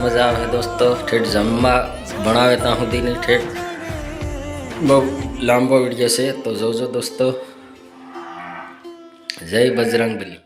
मजा आवे दोस्तों। ठेठ जमवा बनावे ત્યાં સુધીની ठेठ બહુ લાંબો વિડીયો છે તો જોજો દોસ્તો। જય બજરંગબલી।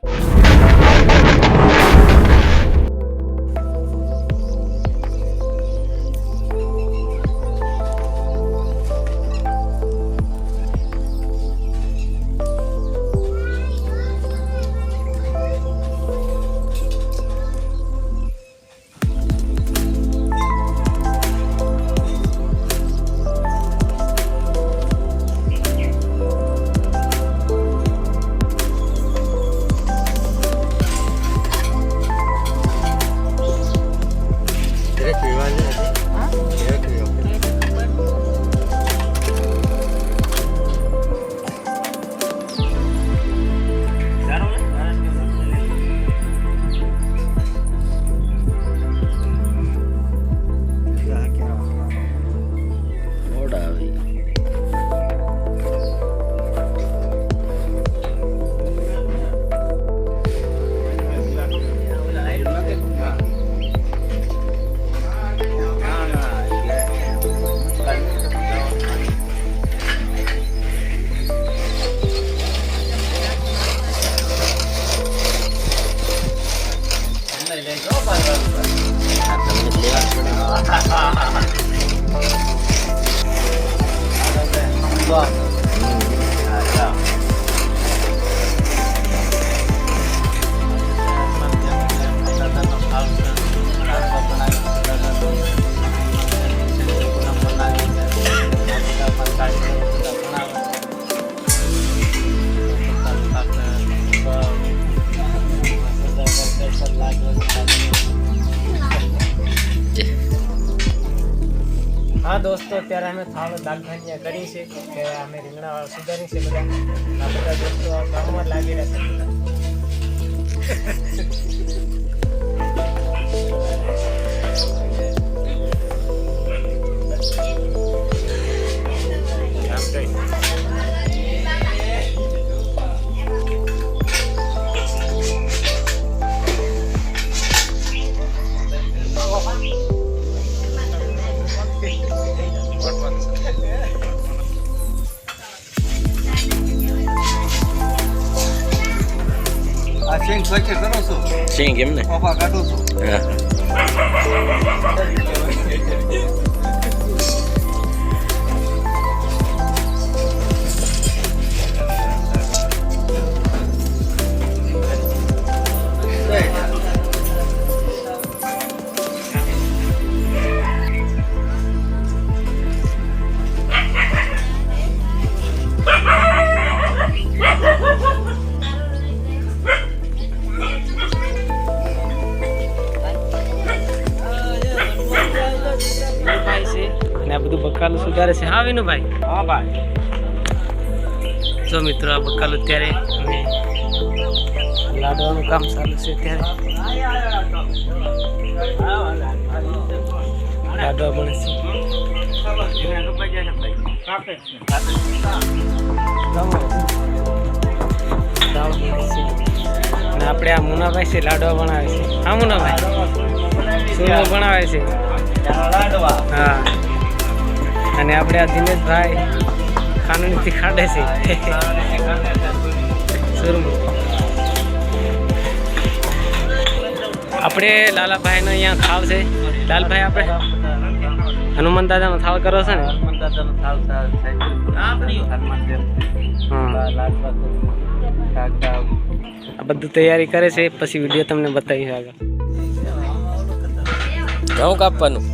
हाँ दोस्तों अत्यारे अमे थाल दाल भाजिया करी छे के अमे રીંગણા વાળા સુધારી છે બધા આ બધા દોસ્તો કામમાં લાગી રહ્યા સિંગ સ્વચ્છ કરો છો સિંગ એમ ને ઓપા કાઢો છો હા બધું બકાલું સુધારે છે। હા વિનુભાઈ હા ભાઈ જો મિત્રો આ બકાલું અત્યારે અમે લાડવાનું કામ ચાલુ છે ત્યારે લાડવા બને છે અને આપણે આ મુનાભાઈ છે લાડવા બનાવે છે। હા મુનાભાઈ સુરમો બનાવે છે હા અને આપણે આ દિનેશભાઈ ખાંડણીથી ખાડે છે સુરમો। આપણે લાલાભાઈનો અહીંયા થાળ છે। લાલભાઈ આપણે હનુમાન દાદાનો થાળ કરો છો ને? હનુમાન દાદાનો થાળ આ બધું તૈયારી કરે છે પછી વિડીયો તમને બતાવીશ આગળ। ઘઉં કાપવાનું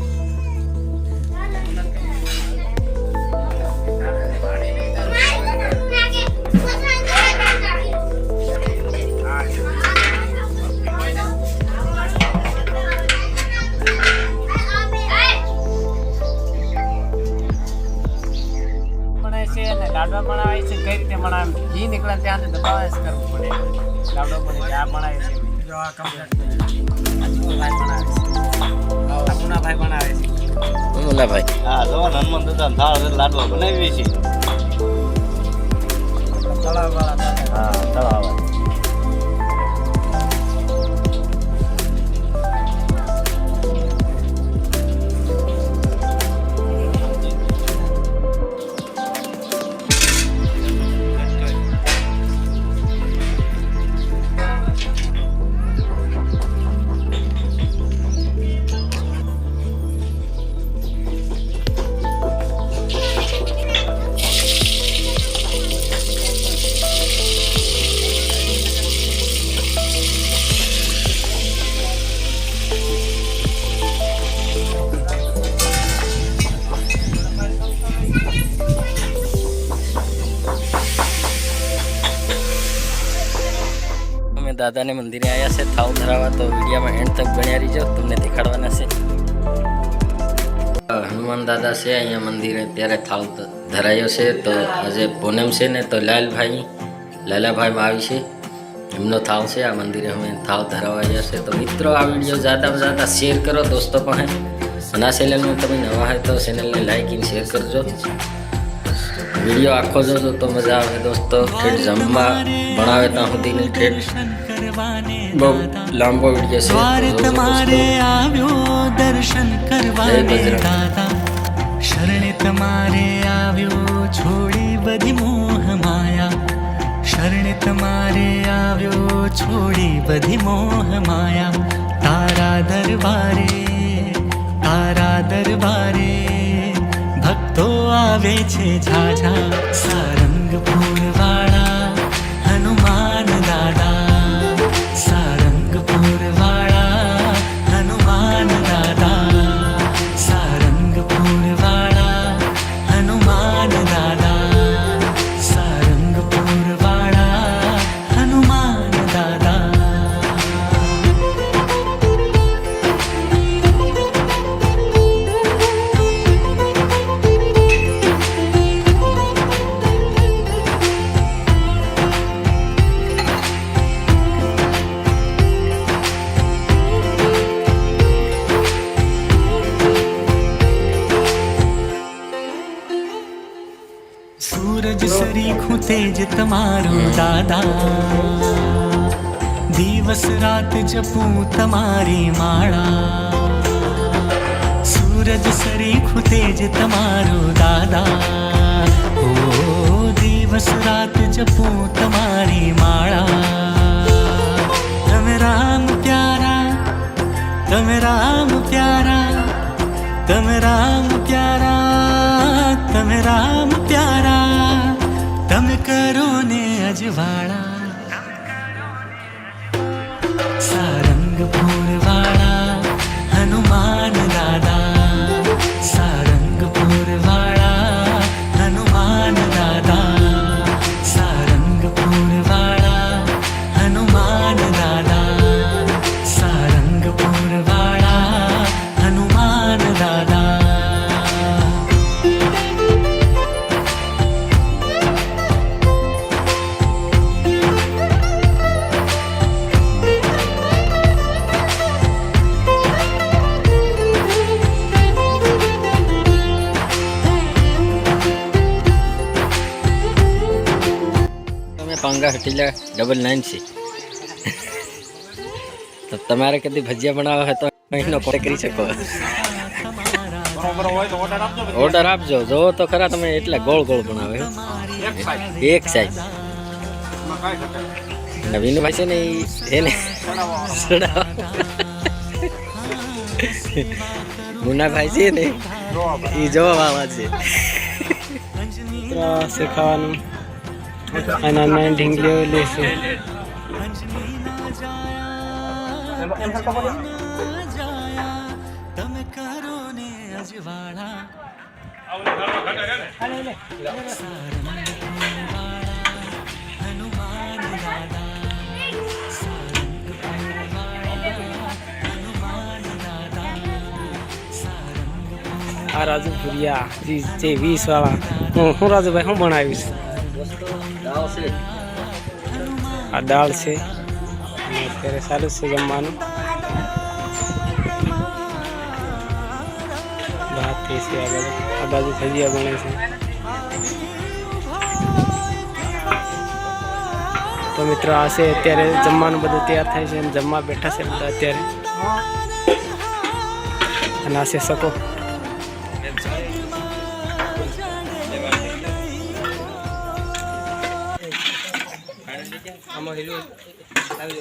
લાડવા બનાવે છે કઈ રીતે બનાવે ઘી નીકળે ત્યાં દબાવે છે કરવું પડે લાડવા બને આ બનાવે છે જો આ કમ્પ્લીટ ભાઈ બનાવે છે આ મુનાભાઈ બનાવે છે મુનાભાઈ હા જો હનુમાન દાદા થાળ લાડવા બનાવી છે તળાવ વાળા હા તળાવ દાદાને મંદિરે આવ્યા છે થાળ ધરાવવા, તો વિડીયોમાં એન્ડ તક બન્યા રહીજો, તમને દેખાડવાના છે. હનુમાન દાદા છે અહીંયા મંદિરે, ત્યારે થાળ ધરાયો છે. તો આજે પૂનમ છે ને, તો લાલાભાઈમાં આવી છે, એમનો થાળ છે આ મંદિરે, અમે થાળ ધરાવવા આવ્યા છે. તો મિત્રો આ વિડીયો જ્યાદા શેર કરો દોસ્તો પાસે, અને આ ચેનલમાં તમે નવા હોય તો ચેનલને લાઈક અને શેર કરજો. વિડીયો આખો જોજો તો મજા આવે દોસ્તો. ઠેઠ જમવા બનાવે ત્યાં સુધીની ઠેઠ બહુ લાંબો વિડીયો છે. તમારે આવ્યો દર્શન કરવાને દાદા, શરણે તમારે આવ્યો છોડી બધી મોહ માયા, શરણે તમારે આવ્યો છોડી બધી મોહ માયા. તારા દરબારે ભક્તો આવે છે ઝાઝા, સારંગપુર વાળા હનુમાન દાદા, સારંગપુર વાળા હનુમાન દાદા, સારંગપુર વાળા હનુમાન દાદા, સારંગપુર વાળા હનુમાન દાદા. સૂરજ સરીખું તેજ તમારું દાદા, દિવસ રાત જપું તમારી માળા. સૂરજ સરીખું તેજ તમારું દાદા, ઓ દિવસ રાત જપું તમારી માળા. તમે રામ પ્યારા, તમે રામ પ્યારા, તમે રામ પ્યારા, તમે રામ પ્યારા, તમે કરો ને અજવાળા. સારંગપુર વાળા હનુમાન દાદા, સારંગપુર વાળા હનુમાન દાદા, સારંગપુર વાળા હનુમાન દાદા, સારંગપુર વાળા હનુમાન દાદા. પાંગા હટીલા 99 છે. તો તમારે કદી ભજીયા બનાવવા હોય તો અહીંનો કોન્ટેક્ટ કરી શકો. ઓર્ડર આપજો. જો તો ખરા તમે એટલા ગોળ બનાવે, એક સાઈઝ. નવીનભાઈ છે ને એને મુન્નાભાઈ છે ને એ જોવા વાળા છે. ખાવાનું નાના ઢીંગલીઓ લેશે. તમે કરો ને અજવાળા. હનુમાન દાદા, હનુમાન દાદા. આ રાજુપુરિયા જે 20 વાળા. હું રાજુભાઈ હું બનાવીશ. આ દાળ છે અને અત્યારે સારું છે જમવાનું. ભાત છે આ બાજુ ભજીયા બને છે. તો મિત્રો આ છે અત્યારે જમવાનું બધું તૈયાર થાય છે અને જમવા બેઠા છે બધા અત્યારે. અને આ છે સકો. આમાં હેલું લાવી